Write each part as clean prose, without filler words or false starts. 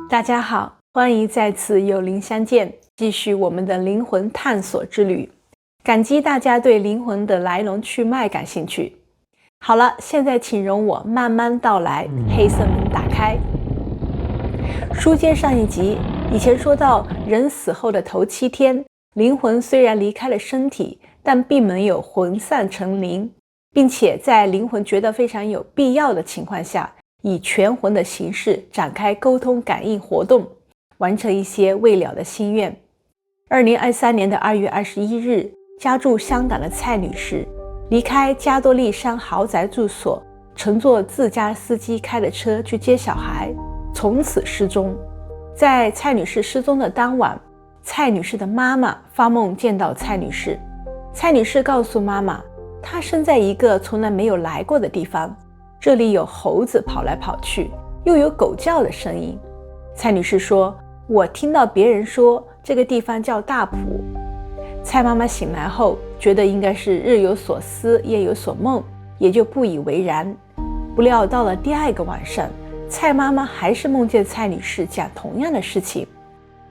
大家好，欢迎再次有灵相见，继续我们的灵魂探索之旅。感激大家对灵魂的来龙去脉感兴趣。好了，现在请容我慢慢道来，黑色门打开。书接上一集，以前说到人死后的头7天，灵魂虽然离开了身体，但并没有魂散成灵，并且在灵魂觉得非常有必要的情况下，以全魂的形式展开沟通感应活动，完成一些未了的心愿。2023年的2月21日，家住香港的蔡女士离开加多利山豪宅住所，乘坐自家司机开的车去接小孩，从此失踪。在蔡女士失踪的当晚，蔡女士的妈妈发梦见到蔡女士。蔡女士告诉妈妈，她生在一个从来没有来过的地方，这里有猴子跑来跑去，又有狗叫的声音。蔡女士说，我听到别人说这个地方叫大埔。蔡妈妈醒来后觉得应该是日有所思夜有所梦，也就不以为然。不料到了第2个晚上，蔡妈妈还是梦见蔡女士讲同样的事情。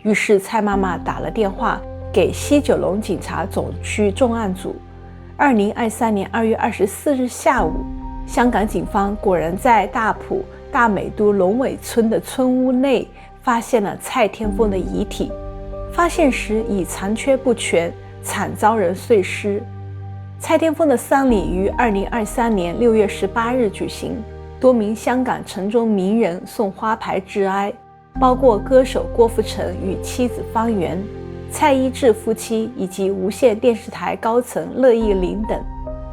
于是蔡妈妈打了电话给西九龙警察总区重案组。2023年2月24日下午，香港警方果然在大埔大美都龙尾村的村屋内发现了蔡天凤的遗体，发现时已残缺不全，惨遭人碎尸。蔡天凤的丧礼于2023年6月18日举行，多名香港城中名人送花牌致哀，包括歌手郭富城与妻子方媛、蔡一智夫妻以及无线电视台高层乐易玲等。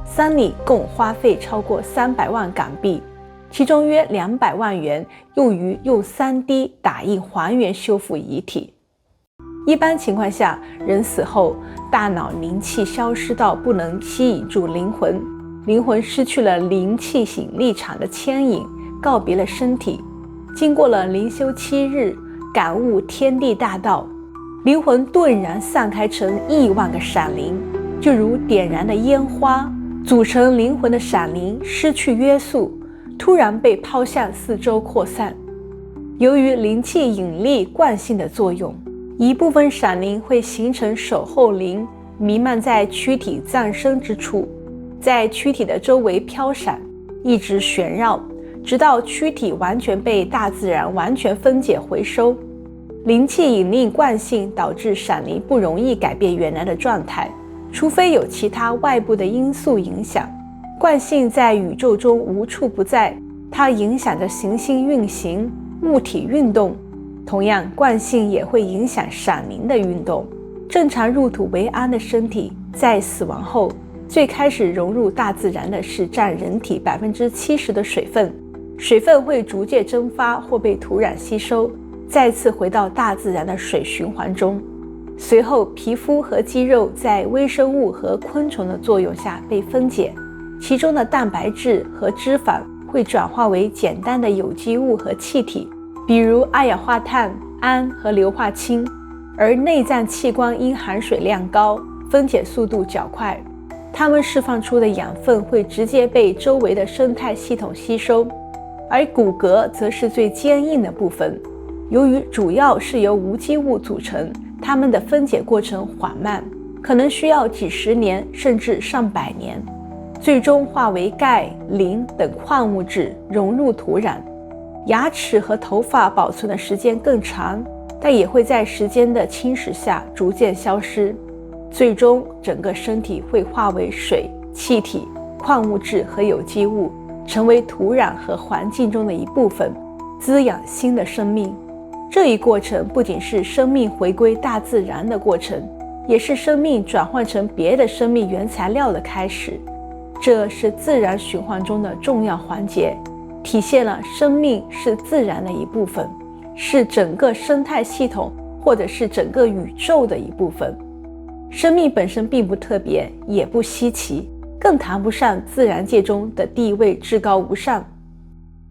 丧礼共花费超过300万港币，其中约200万元用于用 3D 打印还原修复遗体。一般情况下，人死后大脑灵气消失到不能吸引住灵魂，灵魂失去了灵气引力场的牵引，告别了身体。经过了灵修7日，感悟天地大道，灵魂顿然散开成亿万个闪灵，就如点燃的烟花。组成灵魂的闪灵失去约束，突然被抛向四周扩散。由于灵气引力惯性的作用，一部分闪灵会形成守候灵，弥漫在躯体葬身之处，在躯体的周围飘闪，一直旋绕，直到躯体完全被大自然完全分解回收。灵气引力惯性导致闪灵不容易改变原来的状态，除非有其他外部的因素影响。惯性在宇宙中无处不在，它影响着行星运行、物体运动。同样，惯性也会影响闪灵的运动。正常入土为安的身体，在死亡后，最开始融入大自然的是占人体 70% 的水分，水分会逐渐蒸发或被土壤吸收，再次回到大自然的水循环中。随后，皮肤和肌肉在微生物和昆虫的作用下被分解，其中的蛋白质和脂肪会转化为简单的有机物和气体，比如二氧化碳、氨和硫化氢。而内脏器官因含水量高，分解速度较快，它们释放出的养分会直接被周围的生态系统吸收。而骨骼则是最坚硬的部分，由于主要是由无机物组成，它们的分解过程缓慢，可能需要几十年甚至上百年，最终化为钙、磷等矿物质融入土壤。牙齿和头发保存的时间更长，但也会在时间的侵蚀下逐渐消失，最终整个身体会化为水、气体、矿物质和有机物，成为土壤和环境中的一部分，滋养新的生命。这一过程不仅是生命回归大自然的过程，也是生命转换成别的生命原材料的开始。这是自然循环中的重要环节，体现了生命是自然的一部分，是整个生态系统或者是整个宇宙的一部分。生命本身并不特别，也不稀奇，更谈不上自然界中的地位至高无上。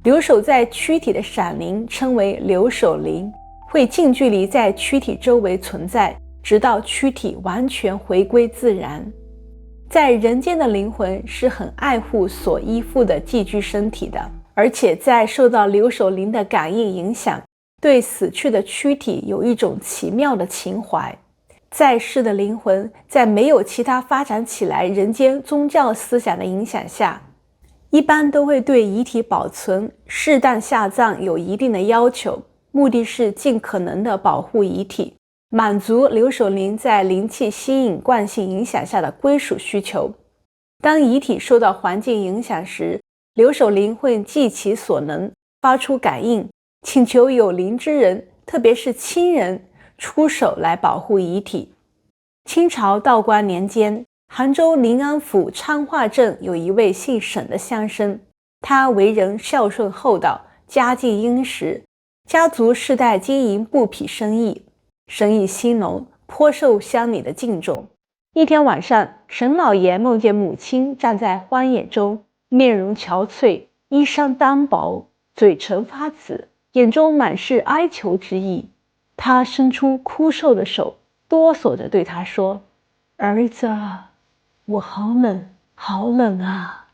留守在躯体的闪灵称为留守灵，会近距离在躯体周围存在，直到躯体完全回归自然。在人间的灵魂是很爱护所依附的寄居身体的，而且在受到留守灵的感应影响，对死去的躯体有一种奇妙的情怀。在世的灵魂在没有其他发展起来人间宗教思想的影响下，一般都会对遗体保存、适当下葬有一定的要求，目的是尽可能的保护遗体，满足留守灵在灵气吸引惯性影响下的归属需求。当遗体受到环境影响时，留守灵会尽其所能发出感应，请求有灵之人，特别是亲人出手来保护遗体。清朝道光年间，杭州临安府昌化镇有一位姓沈的乡绅，他为人孝顺厚道，家境殷实，家族世代经营布匹生意，生意兴隆，颇受乡里的敬重。一天晚上，沈老爷梦见母亲站在荒野中，面容憔悴，衣衫单薄，嘴唇发紫，眼中满是哀求之意。他伸出枯瘦的手，哆嗦着对他说：“儿子，我好冷，好冷啊！”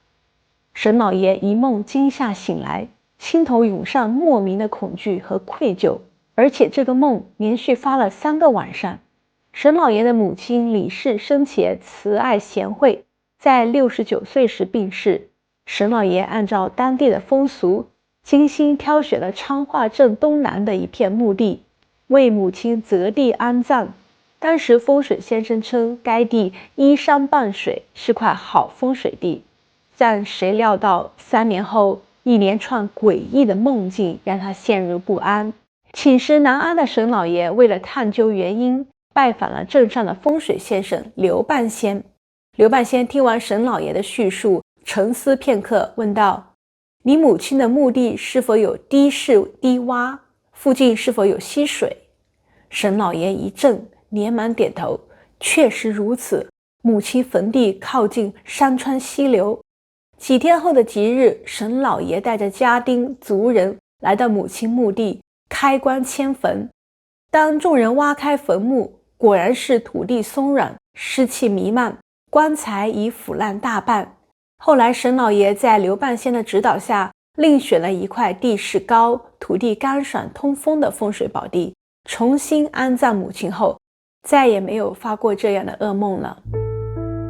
沈老爷一梦惊吓醒来，心头涌上莫名的恐惧和愧疚，而且这个梦连续发了3个晚上。沈老爷的母亲李氏生前慈爱贤惠，在69岁时病逝。沈老爷按照当地的风俗，精心挑选了昌化镇东南的一片墓地，为母亲择地安葬。当时风水先生称该地依山傍水，是块好风水地。但谁料到3年后，一连串诡异的梦境让他陷入不安。寝食难安的沈老爷为了探究原因，拜访了镇上的风水先生刘半仙。刘半仙听完沈老爷的叙述，沉思片刻，问道：“你母亲的墓地是否有低势低洼？附近是否有溪水？”沈老爷一怔，连忙点头：“确实如此，母亲坟地靠近山川溪流。”几天后的吉日，沈老爷带着家丁族人来到母亲墓地，开棺迁坟。当众人挖开坟墓，果然是土地松软，湿气弥漫，棺材已腐烂大半。后来沈老爷在刘半仙的指导下，另选了一块地势高、土地干爽通风的风水宝地，重新安葬母亲后，再也没有发过这样的噩梦了。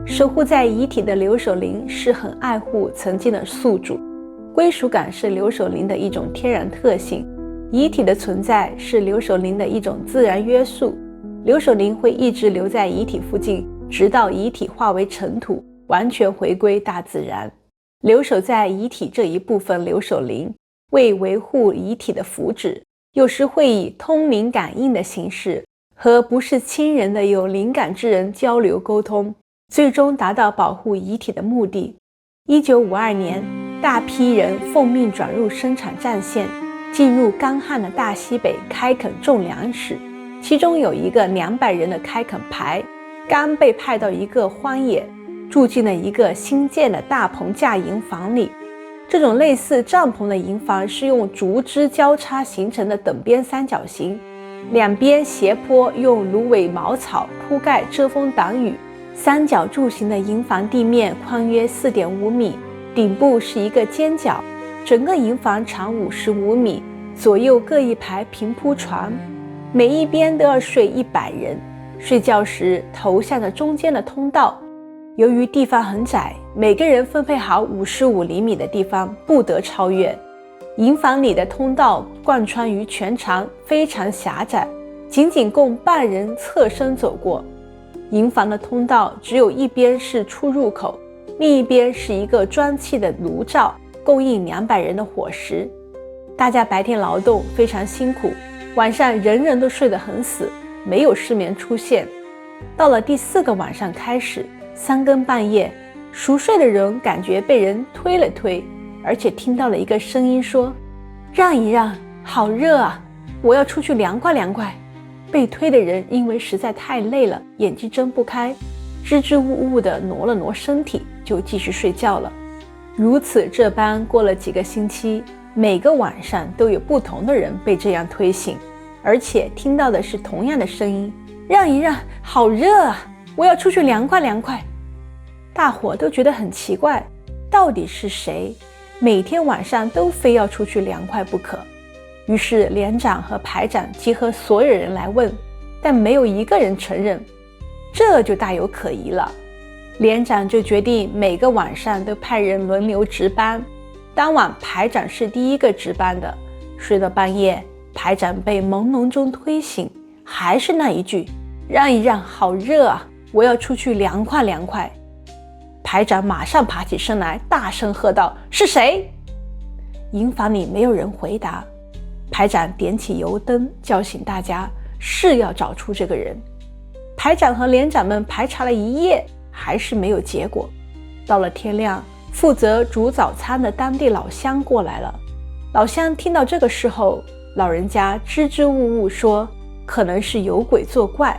守护在遗体的留守灵是很爱护曾经的宿主，归属感是留守灵的一种天然特性，遗体的存在是留守灵的一种自然约束。留守灵会一直留在遗体附近，直到遗体化为尘土，完全回归大自然。留守在遗体这一部分留守灵，为维护遗体的福祉，有时会以通灵感应的形式，和不是亲人的有灵感之人交流沟通，最终达到保护遗体的目的。1952年，大批人奉命转入生产战线，进入干旱的大西北开垦种粮食，其中有一个200人的开垦排，刚被派到一个荒野，住进了一个新建的大棚架营房里。这种类似帐篷的营房是用竹枝交叉形成的等边三角形，两边斜坡用芦苇茅草铺盖遮风挡雨。三角柱形的营房地面宽约 4.5 米，顶部是一个尖角，整个营房长55米，左右各一排平铺床，每一边都要睡100人。睡觉时头向着中间的通道，由于地方很窄，每个人分配好55厘米的地方，不得超越。营房里的通道贯穿于全长，非常狭窄，仅仅供半人侧身走过。营房的通道只有一边是出入口，另一边是一个砖砌的炉灶，供应200人的伙食。大家白天劳动非常辛苦，晚上人人都睡得很死，没有失眠出现。到了第4个晚上开始，3更半夜，熟睡的人感觉被人推了推，而且听到了一个声音说：“让一让，好热啊，我要出去凉快凉快。”被推的人因为实在太累了，眼睛睁不开，支支吾吾地挪了挪身体，就继续睡觉了。如此这般过了几个星期，每个晚上都有不同的人被这样推醒，而且听到的是同样的声音：“让一让，好热啊，我要出去凉快凉快。”大伙都觉得很奇怪，到底是谁每天晚上都非要出去凉快不可？于是连长和排长集合所有人来问，但没有一个人承认，这就大有可疑了。连长就决定每个晚上都派人轮流值班，当晚排长是第一个值班的。睡到半夜，排长被朦胧中推醒，还是那一句：让一让，好热啊，我要出去凉快凉快。排长马上爬起身来，大声喝道：是谁？营房里没有人回答。排长点起油灯，叫醒大家，是要找出这个人。排长和连长们排查了一夜，还是没有结果。到了天亮，负责煮早餐的当地老乡过来了。老乡听到这个时候，老人家支支吾吾说，可能是有鬼作怪。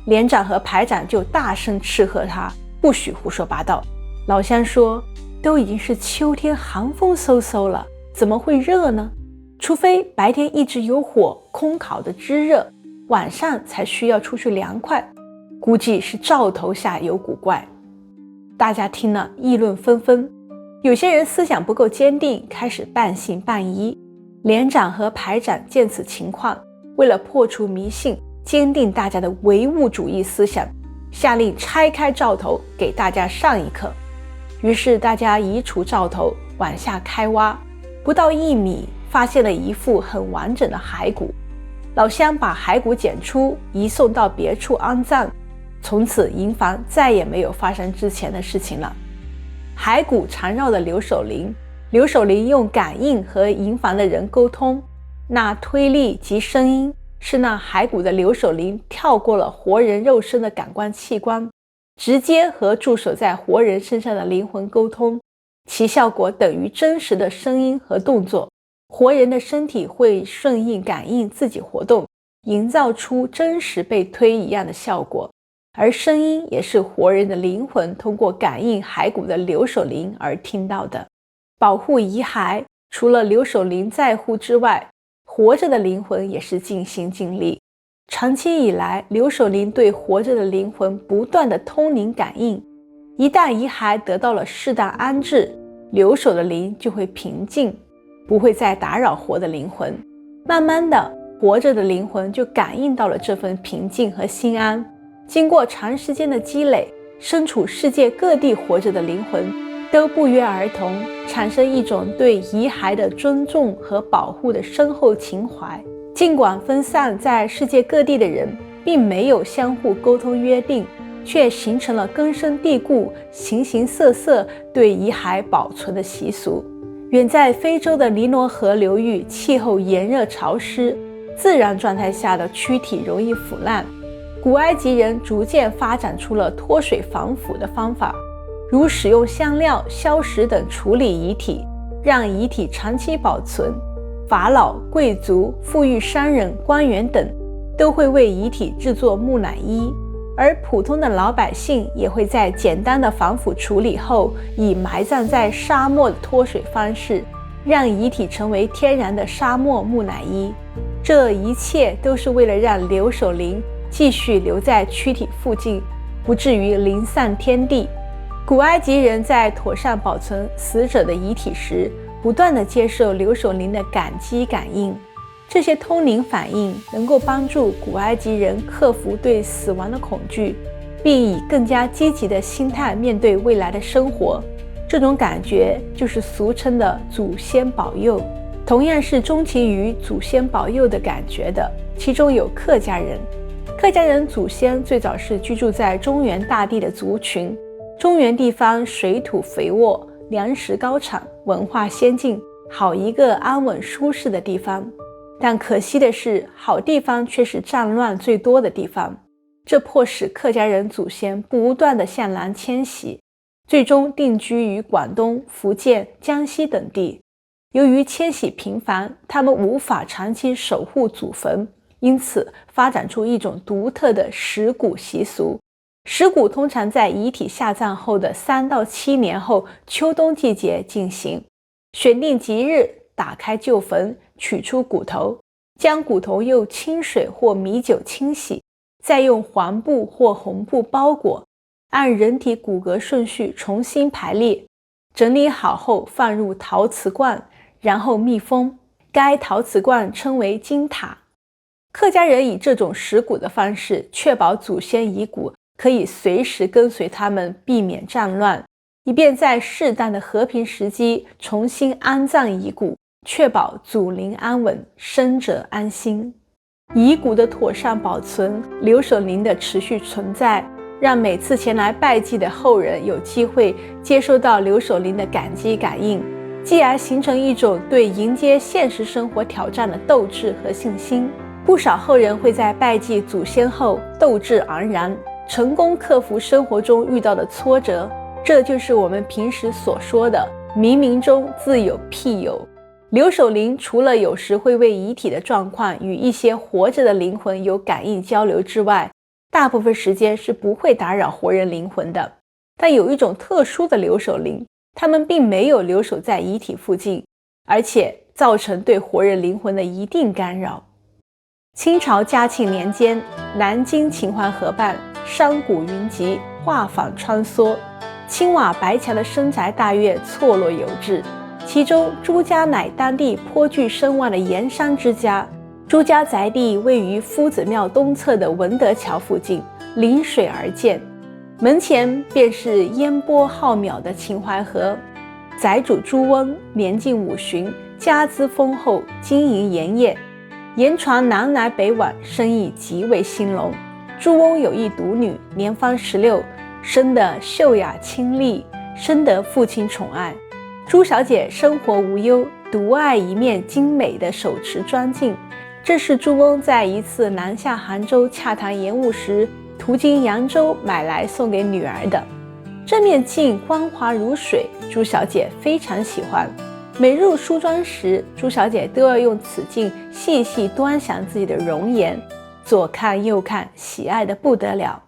连长和排长就大声斥喝他，不许胡说八道。老乡说，都已经是秋天，寒风嗖嗖了，怎么会热呢？除非白天一直有火空烤的炙热，晚上才需要出去凉快，估计是兆头下有古怪。大家听了议论纷纷，有些人思想不够坚定，开始半信半疑。连长和排长见此情况，为了破除迷信，坚定大家的唯物主义思想，下令拆开灶头，给大家上一课。于是大家移除灶头，往下开挖，不到1米，发现了一副很完整的骸骨。老乡把骸骨捡出，移送到别处安葬。从此营房再也没有发生之前的事情了。骸骨缠绕了刘守林，刘守林用感应和营房的人沟通，那推力及声音是那骸骨的刘守林跳过了活人肉身的感官器官，直接和驻守在活人身上的灵魂沟通，其效果等于真实的声音和动作。活人的身体会顺应感应自己活动，营造出真实被推一样的效果，而声音也是活人的灵魂通过感应骸骨的刘守林而听到的。保护遗骸，除了刘守林在乎之外，活着的灵魂也是尽心尽力。长期以来，刘守林对活着的灵魂不断的通灵感应，一旦遗骸得到了适当安置，留守的灵就会平静，不会再打扰活的灵魂。慢慢的，活着的灵魂就感应到了这份平静和心安。经过长时间的积累，身处世界各地活着的灵魂都不约而同产生一种对遗骸的尊重和保护的深厚情怀。尽管分散在世界各地的人并没有相互沟通约定，却形成了根深蒂固、形形色色对遗骸保存的习俗。远在非洲的尼罗河流域，气候炎热潮湿，自然状态下的躯体容易腐烂。古埃及人逐渐发展出了脱水防腐的方法，如使用香料、硝石等处理遗体，让遗体长期保存。法老、贵族、富裕商人、官员等都会为遗体制作木乃伊，而普通的老百姓也会在简单的防腐处理后，以埋葬在沙漠的脱水方式，让遗体成为天然的沙漠木乃伊。这一切都是为了让刘守林继续留在躯体附近，不至于零散天地。古埃及人在妥善保存死者的遗体时，不断地接受刘守林的感激感应。这些通灵反应能够帮助古埃及人克服对死亡的恐惧，并以更加积极的心态面对未来的生活。这种感觉就是俗称的祖先保佑。同样是钟情于祖先保佑的感觉的，其中有客家人。客家人祖先最早是居住在中原大地的族群。中原地方水土肥沃，粮食高产，文化先进，好一个安稳舒适的地方。但可惜的是，好地方却是战乱最多的地方，这迫使客家人祖先不断地向南迁徙，最终定居于广东、福建、江西等地。由于迁徙频繁，他们无法长期守护祖坟，因此发展出一种独特的拾骨习俗。拾骨通常在遗体下葬后的3到7年后秋冬季节进行，选定吉日，打开旧坟，取出骨头，将骨头用清水或米酒清洗，再用黄布或红布包裹，按人体骨骼顺序重新排列，整理好后放入陶瓷罐，然后密封。该陶瓷罐称为金塔。客家人以这种拾骨的方式，确保祖先遗骨可以随时跟随他们，避免战乱，以便在适当的和平时机重新安葬遗骨，确保祖灵安稳，生者安心。遗骨的妥善保存，留守灵的持续存在，让每次前来拜祭的后人有机会接收到留守灵的感激感应，继而形成一种对迎接现实生活挑战的斗志和信心。不少后人会在拜祭祖先后斗志昂然，成功克服生活中遇到的挫折。这就是我们平时所说的冥冥中自有庇佑。留守灵除了有时会为遗体的状况与一些活着的灵魂有感应交流之外，大部分时间是不会打扰活人灵魂的。但有一种特殊的留守灵，他们并没有留守在遗体附近，而且造成对活人灵魂的一定干扰。清朝嘉庆年间，南京秦淮河畔山谷云集，画舫穿梭，青瓦白墙的深宅大院错落有致，其中朱家乃当地颇具声望的盐商之家。朱家宅地位于夫子庙东侧的文德桥附近，临水而建，门前便是烟波浩渺的秦淮河。宅主朱翁年近50，家资丰厚，经营盐业，盐船南来北往，生意极为兴隆。朱翁有一独女，年方16，生得秀雅清丽，深得父亲宠爱。朱小姐生活无忧，独爱一面精美的手持砖镜，这是朱翁在一次南下杭州洽谈盐务时，途经扬州买来送给女儿的。这面镜光滑如水，朱小姐非常喜欢。每入梳妆时，朱小姐都要用此镜细细端详自己的容颜，左看右看，喜爱得不得了。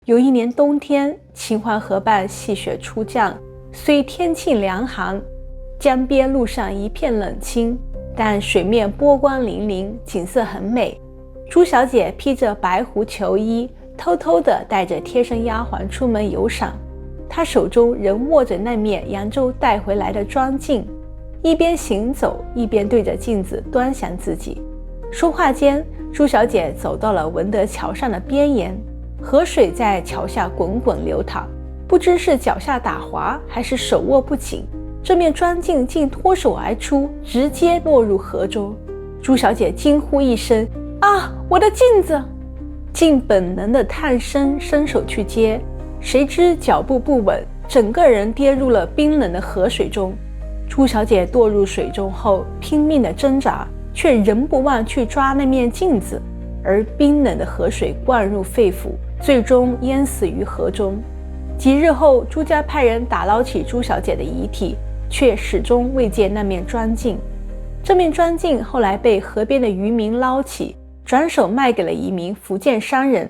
有一年冬天，秦淮河畔细雪初降，虽天气凉寒，江边路上一片冷清，但水面波光粼粼，景色很美。朱小姐披着白狐裘衣，偷偷地带着贴身丫鬟出门游赏。她手中仍握着那面扬州带回来的妆镜，一边行走，一边对着镜子端详自己。说话间，朱小姐走到了文德桥上的边沿，河水在桥下滚滚流淌，不知是脚下打滑，还是手握不紧，这面妆镜竟脱手而出，直接落入河中。朱小姐惊呼一声：“啊，我的镜子！”竟本能的探身伸手去接，谁知脚步不稳，整个人跌入了冰冷的河水中。朱小姐堕入水中后，拼命的挣扎，却仍不忘去抓那面镜子，而冰冷的河水灌入肺腑，最终淹死于河中。几日后，朱家派人打捞起朱小姐的遗体，却始终未见那面妆镜。这面妆镜后来被河边的渔民捞起，转手卖给了一名福建商人，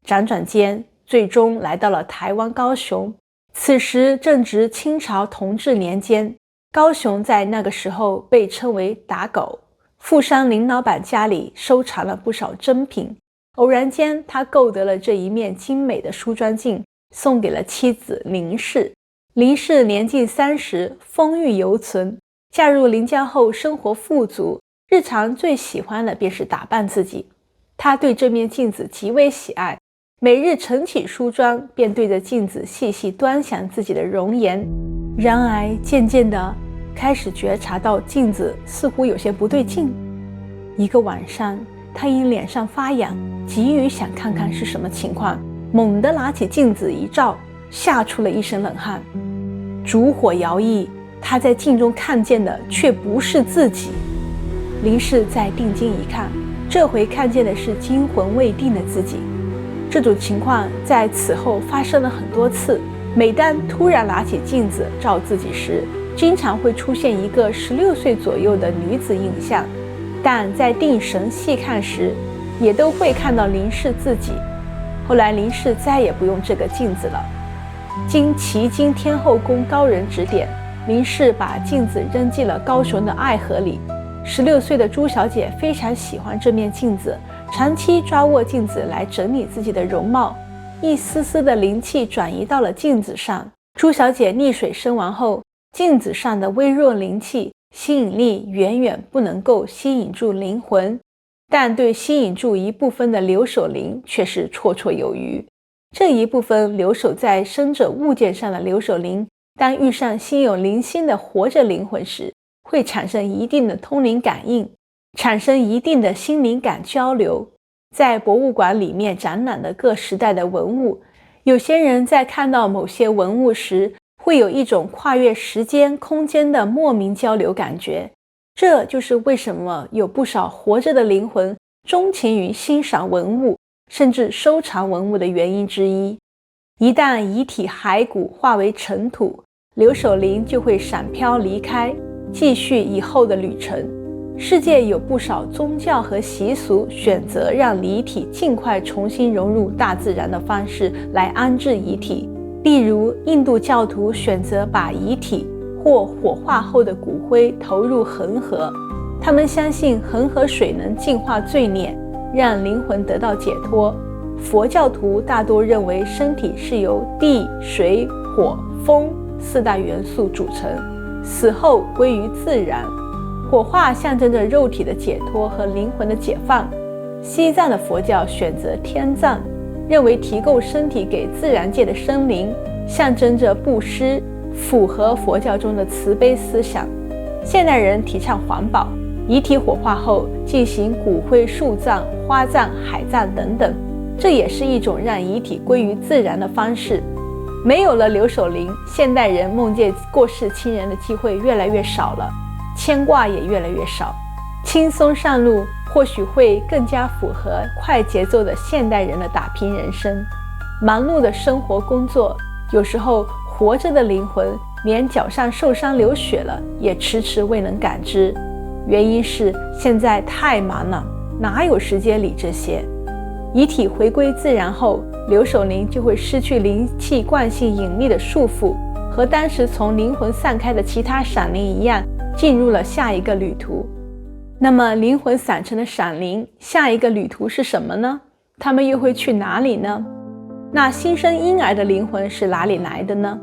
辗转间最终来到了台湾高雄。此时正值清朝同治年间，高雄在那个时候被称为打狗。富商林老板家里收藏了不少珍品，偶然间他购得了这一面精美的梳妆镜，送给了妻子林氏。林氏年近30，风韵犹存。嫁入林家后生活富足，日常最喜欢的便是打扮自己。她对这面镜子极为喜爱，每日晨起梳妆，便对着镜子细细端详自己的容颜。然而渐渐的开始觉察到镜子似乎有些不对劲。一个晚上，她因脸上发痒，急于想看看是什么情况，猛地拿起镜子一照，吓出了一身冷汗。烛火摇曳，她在镜中看见的却不是自己。林氏再定睛一看，这回看见的是惊魂未定的自己。这种情况在此后发生了很多次，每当突然拿起镜子照自己时，经常会出现一个16岁左右的女子影像，但在定神细看时，也都会看到林氏自己。后来林氏再也不用这个镜子了。经旗津天后宫高人指点，林氏把镜子扔进了高雄的爱河里。16岁的朱小姐非常喜欢这面镜子，长期抓握镜子来整理自己的容貌，一丝丝的灵气转移到了镜子上。朱小姐溺水身亡后，镜子上的微弱灵气吸引力远远不能够吸引住灵魂，但对吸引住一部分的留守灵却是绰绰有余。这一部分留守在生者物件上的留守灵，当遇上心有灵犀的活着灵魂时，会产生一定的通灵感应，产生一定的心灵感交流。在博物馆里面展览的各时代的文物，有些人在看到某些文物时，会有一种跨越时间空间的莫名交流感觉。这就是为什么有不少活着的灵魂钟情于欣赏文物，甚至收藏文物的原因之一。一旦遗体骸骨化为尘土，留守灵就会闪飘离开，继续以后的旅程。世界有不少宗教和习俗选择让遗体尽快重新融入大自然的方式来安置遗体，例如印度教徒选择把遗体或火化后的骨灰投入恒河，他们相信恒河水能净化罪孽，让灵魂得到解脱。佛教徒大多认为身体是由地、水、火、风四大元素组成，死后归于自然。火化象征着肉体的解脱和灵魂的解放。西藏的佛教选择天葬，认为提供身体给自然界的生灵，象征着布施，符合佛教中的慈悲思想。现代人提倡环保，遗体火化后进行骨灰树葬、花葬、海葬等等，这也是一种让遗体归于自然的方式。没有了留守灵，现代人梦见过世亲人的机会越来越少了，牵挂也越来越少。轻松上路或许会更加符合快节奏的现代人的打拼人生。忙碌的生活工作，有时候活着的灵魂连脚上受伤流血了也迟迟未能感知，原因是现在太忙了，哪有时间理这些。遗体回归自然后，留守灵就会失去灵气惯性引力的束缚，和当时从灵魂散开的其他闪灵一样，进入了下一个旅途。那么灵魂散成的闪灵，下一个旅途是什么呢？他们又会去哪里呢？那新生婴儿的灵魂是哪里来的呢？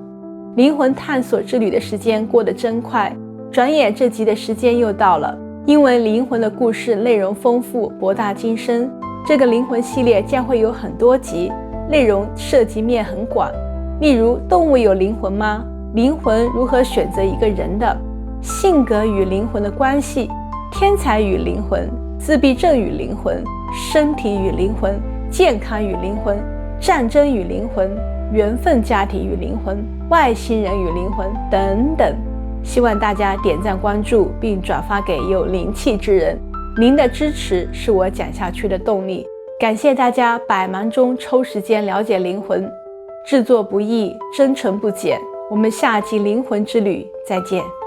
灵魂探索之旅的时间过得真快，转眼这集的时间又到了。因为灵魂的故事内容丰富博大精深，这个灵魂系列将会有很多集，内容涉及面很广。例如，动物有灵魂吗？灵魂如何选择一个人的？性格与灵魂的关系，天才与灵魂，自闭症与灵魂，身体与灵魂，健康与灵魂，战争与灵魂，缘分家庭与灵魂，外星人与灵魂等等。希望大家点赞关注并转发给有灵气之人，您的支持是我讲下去的动力。感谢大家百忙中抽时间了解灵魂，制作不易，真诚不减。我们下集灵魂之旅再见。